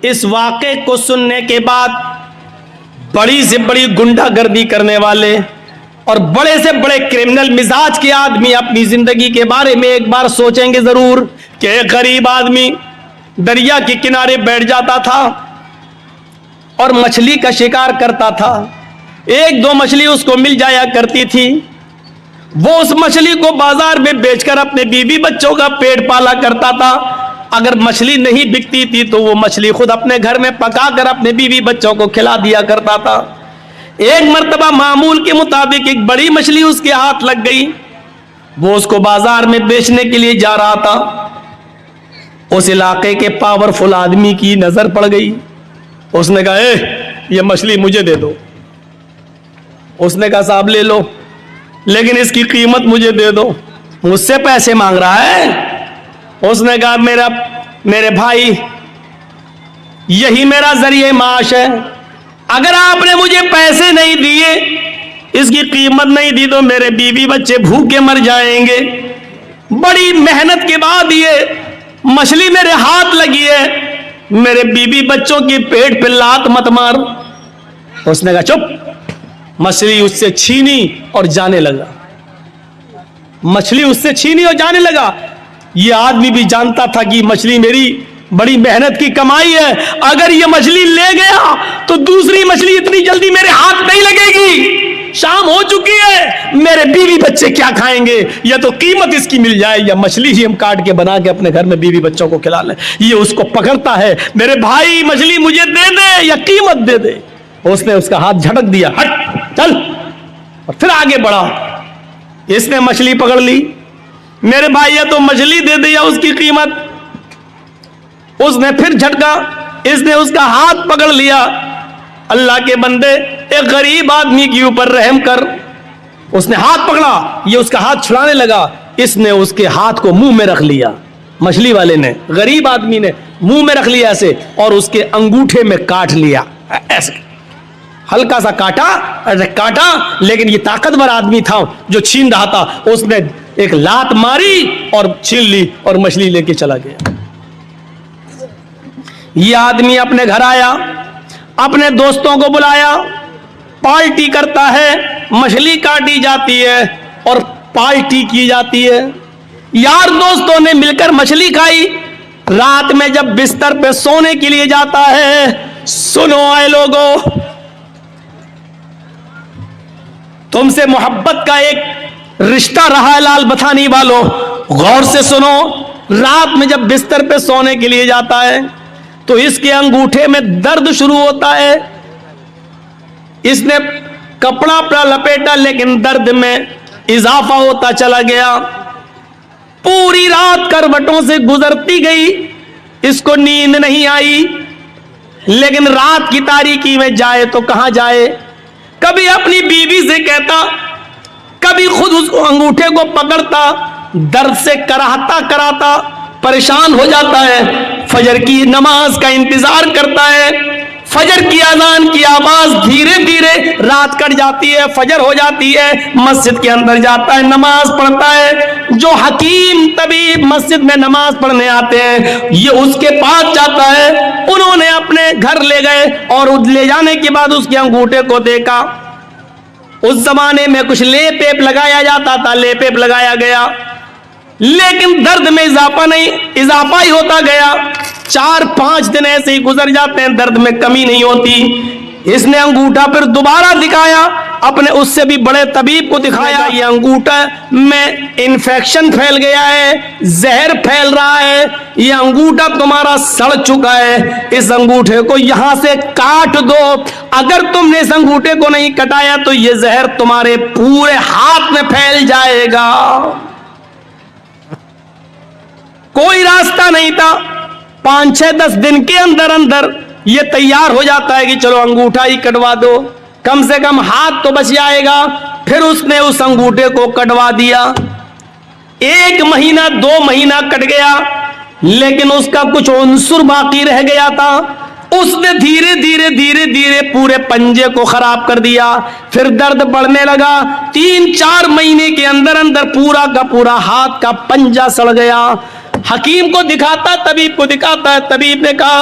اس واقعے کو سننے کے بعد بڑی سے بڑی گنڈا گردی کرنے والے اور بڑے سے بڑے کرمنل مزاج کے آدمی اپنی زندگی کے بارے میں ایک بار سوچیں گے ضرور کہ ایک غریب آدمی دریا کے کنارے بیٹھ جاتا تھا اور مچھلی کا شکار کرتا تھا. ایک دو مچھلی اس کو مل جایا کرتی تھی. وہ اس مچھلی کو بازار میں بیچ کر اپنے بیوی بچوں کا پیٹ پالا کرتا تھا. اگر مچھلی نہیں بکتی تھی تو وہ مچھلی خود اپنے گھر میں پکا کر اپنے بیوی بچوں کو کھلا دیا کرتا تھا. ایک مرتبہ معمول کے مطابق ایک بڑی مچھلی اس کے ہاتھ لگ گئی. وہ اس کو بازار میں بیچنے کے لیے جا رہا تھا. اس علاقے کے پاورفل آدمی کی نظر پڑ گئی. اس نے کہا اے یہ مچھلی مجھے دے دو. اس نے کہا صاحب لے لو لیکن اس کی قیمت مجھے دے دو. مجھ سے پیسے مانگ رہا ہے. اس نے کہا میرے بھائی یہی میرا ذریعہ معاش ہے. اگر آپ نے مجھے پیسے نہیں دیے اس کی قیمت نہیں دی تو میرے بیوی بچے بھوکے مر جائیں گے. بڑی محنت کے بعد یہ مچھلی میرے ہاتھ لگی ہے. میرے بیوی بچوں کی پیٹ پہ لات مت مار. اس نے کہا چپ. مچھلی اس سے چھینی اور جانے لگا. مچھلی اس سے چھینی اور جانے لگا. یہ آدمی بھی جانتا تھا کہ مچھلی میری بڑی محنت کی کمائی ہے. اگر یہ مچھلی لے گیا تو دوسری مچھلی اتنی جلدی میرے ہاتھ نہیں لگے گی. شام ہو چکی ہے. میرے بیوی بچے کیا کھائیں گے؟ یا تو قیمت اس کی مل جائے یا مچھلی ہی ہم کاٹ کے بنا کے اپنے گھر میں بیوی بچوں کو کھلا لیں. یہ اس کو پکڑتا ہے. میرے بھائی مچھلی مجھے دے دے یا قیمت دے دے. اس نے اس کا ہاتھ جھٹک دیا. ہٹ چل. اور پھر آگے بڑھا. اس نے مچھلی پکڑ لی. میرے بھائی یا تو مچھلی دے دے یا اس کی قیمت. اس نے پھر جھٹکا. اس نے اس کا ہاتھ پکڑ لیا. اللہ کے بندے ایک غریب آدمی کے اوپر رحم کر. اس نے ہاتھ پکڑا. یہ اس کا ہاتھ چھڑانے لگا. اس نے اس کے ہاتھ کو منہ میں رکھ لیا. مچھلی والے نے غریب آدمی نے منہ میں رکھ لیا ایسے اور اس کے انگوٹھے میں کاٹ لیا. ایسے ہلکا سا کاٹا لیکن یہ طاقتور آدمی تھا جو چھین رہا تھا. اس نے ایک لات ماری اور چھین لی اور مچھلی لے کے چلا گیا. یہ آدمی اپنے گھر آیا. اپنے دوستوں کو بلایا. پارٹی کرتا ہے. مچھلی کاٹی جاتی ہے اور پارٹی کی جاتی ہے. یار دوستوں نے مل کر مچھلی کھائی. رات میں جب بستر پہ سونے کے لیے جاتا ہے, سنو اے لوگوں, تم سے محبت کا ایک رشتہ رہا ہے لال بتھانی والوں, غور سے سنو. رات میں جب بستر پہ سونے کے لیے جاتا ہے تو اس کے انگوٹھے میں درد شروع ہوتا ہے. اس نے کپڑا اپنا لپیٹا لیکن درد میں اضافہ ہوتا چلا گیا. پوری رات کروٹوں سے گزرتی گئی. اس کو نیند نہیں آئی لیکن رات کی تاریکی میں جائے تو کہاں جائے. کبھی اپنی بیوی سے کہتا, کبھی خود اس کو انگوٹھے کو پکڑتا. درد سے کراتا پریشان ہو جاتا ہے. فجر کی نماز کا انتظار کرتا ہے. فجر کی اذان کی آواز دھیرے دھیرے رات کٹ جاتی ہے. فجر ہو جاتی ہے. مسجد کے اندر جاتا ہے, نماز پڑھتا ہے. جو حکیم طبیب مسجد میں نماز پڑھنے آتے ہیں یہ اس کے پاس جاتا ہے. انہوں نے اپنے گھر لے گئے اور لے جانے کے بعد اس کے انگوٹھے کو دیکھا. اس زمانے میں کچھ لیپ ایپ لگایا جاتا تھا. لیپ ایپ لگایا گیا لیکن درد میں اضافہ ہی ہوتا گیا. 4-5 دن ایسے ہی گزر جاتے ہیں, درد میں کمی نہیں ہوتی. اس نے انگوٹھا پھر دوبارہ دکھایا. اپنے اس سے بھی بڑے طبیب کو دکھایا. یہ انگوٹھا میں انفیکشن پھیل گیا ہے, زہر پھیل رہا ہے. یہ انگوٹھا تمہارا سڑ چکا ہے. اس انگوٹھے کو یہاں سے کاٹ دو. اگر تم نے اس انگوٹھے کو نہیں کٹایا تو یہ زہر تمہارے پورے ہاتھ میں پھیل جائے گا. کوئی راستہ نہیں تھا. 5-6-10 دن کے اندر یہ تیار ہو جاتا ہے کہ چلو انگوٹھا ہی کٹوا دو, کم سے کم ہاتھ تو بچ جائے گا. پھر اس نے اس انگوٹھے کو کٹوا دیا. 1 مہینہ 2 مہینہ کٹ گیا لیکن اس کا کچھ عنصر باقی رہ گیا تھا. اس نے دھیرے دھیرے پورے پنجے کو خراب کر دیا. پھر درد بڑھنے لگا. 3-4 مہینے کے اندر پورا کا پورا ہاتھ کا پنجہ سڑ گیا. حکیم کو دکھاتا, طبیب کو دکھاتا ہے. طبیب نے کہا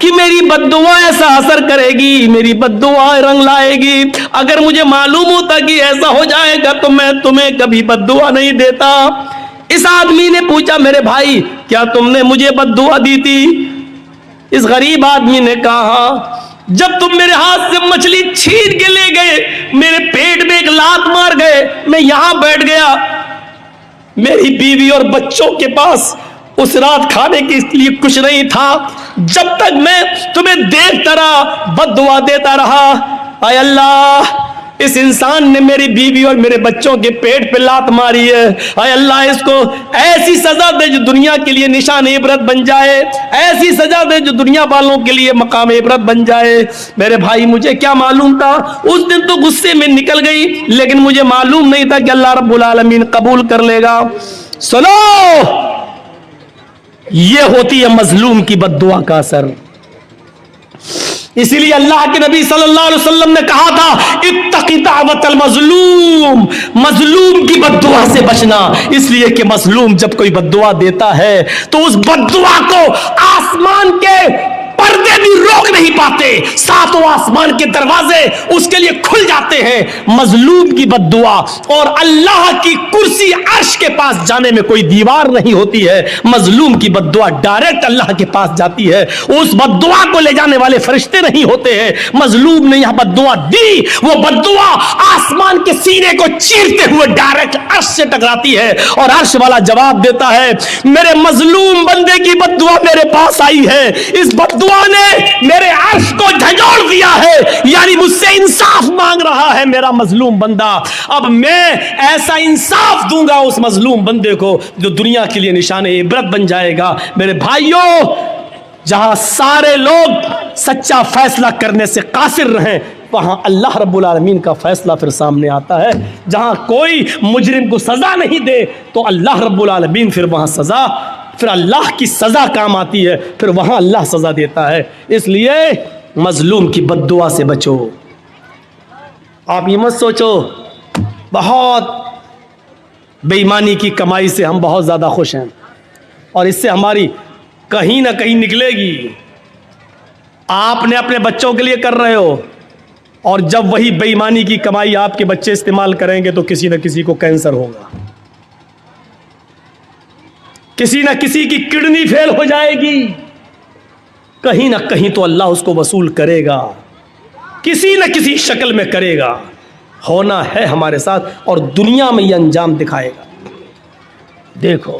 کہ میری بد دعا ایسا اثر کرے گی, میری بد دعا رنگ لائے گی. اگر مجھے معلوم ہوتا کہ ایسا ہو جائے گا تو میں تمہیں کبھی بد دعا نہیں دیتا. اس آدمی نے پوچھا, میرے بھائی کیا تم نے مجھے بد دعا دی تھی؟ اس غریب آدمی نے کہا, جب تم میرے ہاتھ سے مچھلی چھین کے لے گئے, میرے پیٹ میں ایک لات مار گئے, میں یہاں بیٹھ گیا, میری بیوی اور بچوں کے پاس اس رات کھانے کے لیے کچھ نہیں تھا. جب تک میں تمہیں دیکھتا رہا, بد دعا دیتا رہا. اے اللہ, اس انسان نے میری بیوی اور میرے بچوں کے پیٹ پہ لات ماری ہے. اے اللہ, اس کو ایسی سزا دے جو دنیا کے لیے نشان عبرت بن جائے, ایسی سزا دے جو دنیا والوں کے لیے مقام عبرت بن جائے. میرے بھائی, مجھے کیا معلوم تھا؟ اس دن تو غصے میں نکل گئی, لیکن مجھے معلوم نہیں تھا کہ اللہ رب العالمین قبول کر لے گا. سنو, یہ ہوتی ہے مظلوم کی بد دعا کا اثر. اسی لیے اللہ کے نبی صلی اللہ علیہ وسلم نے کہا تھا, اتقی دعوت المظلوم, مظلوم کی بد دعا سے بچنا. اس لیے کہ مظلوم جب کوئی بد دعا دیتا ہے تو اس بد دعا کو آسمان کے پردے بھی روک نہیں پاتے, ساتوں آسمان کے دروازے اس کے لیے کھل جاتے ہیں. مظلوم کی بد دعا اور اللہ کی کرسی عرش کے پاس جانے میں کوئی دیوار نہیں ہوتی ہے. مظلوم کی بد دعا ڈائریکٹ اللہ کے پاس جاتی ہے, اس بد دعا کو لے جانے والے فرشتے نہیں ہوتے ہیں. مظلوم نے یہاں بد دعا دی, وہ بد دعا آسمان کے سینے کو چیرتے ہوئے ڈائریکٹ عرش سے ٹکراتی ہے, اور عرش والا جواب دیتا ہے, میرے مظلوم بندے کی بد دعا میرے پاس آئی ہے, اس بد دعا نے میرے عرش کو جھنجھوڑ دیا ہے, یعنی مجھ سے انصاف مانگ رہا ہے میرا مظلوم بندہ. اب میں ایسا انصاف دوں گا اس مظلوم بندے کو جو دنیا کے لیے نشان عبرت بن جائے گا. میرے بھائیوں, جہاں سارے لوگ سچا فیصلہ کرنے سے قاصر رہیں, وہاں اللہ رب العالمین کا فیصلہ پھر سامنے آتا ہے. جہاں کوئی مجرم کو سزا نہیں دے تو اللہ رب العالمین پھر وہاں سزا, پھر اللہ کی سزا کام آتی ہے, پھر وہاں اللہ سزا دیتا ہے. اس لیے مظلوم کی بد دعا سے بچو. آپ یہ مت سوچو بہت بے ایمانی کی کمائی سے ہم بہت زیادہ خوش ہیں اور اس سے ہماری کہیں نہ کہیں نکلے گی. آپ نے اپنے بچوں کے لیے کر رہے ہو, اور جب وہی بے ایمانی کی کمائی آپ کے بچے استعمال کریں گے تو کسی نہ کسی کو کینسر ہوگا, کسی نہ کسی کی کڈنی فیل ہو جائے گی, کہیں نہ کہیں تو اللہ اس کو وصول کرے گا, کسی نہ کسی شکل میں کرے گا. ہونا ہے ہمارے ساتھ, اور دنیا میں یہ انجام دکھائے گا. دیکھو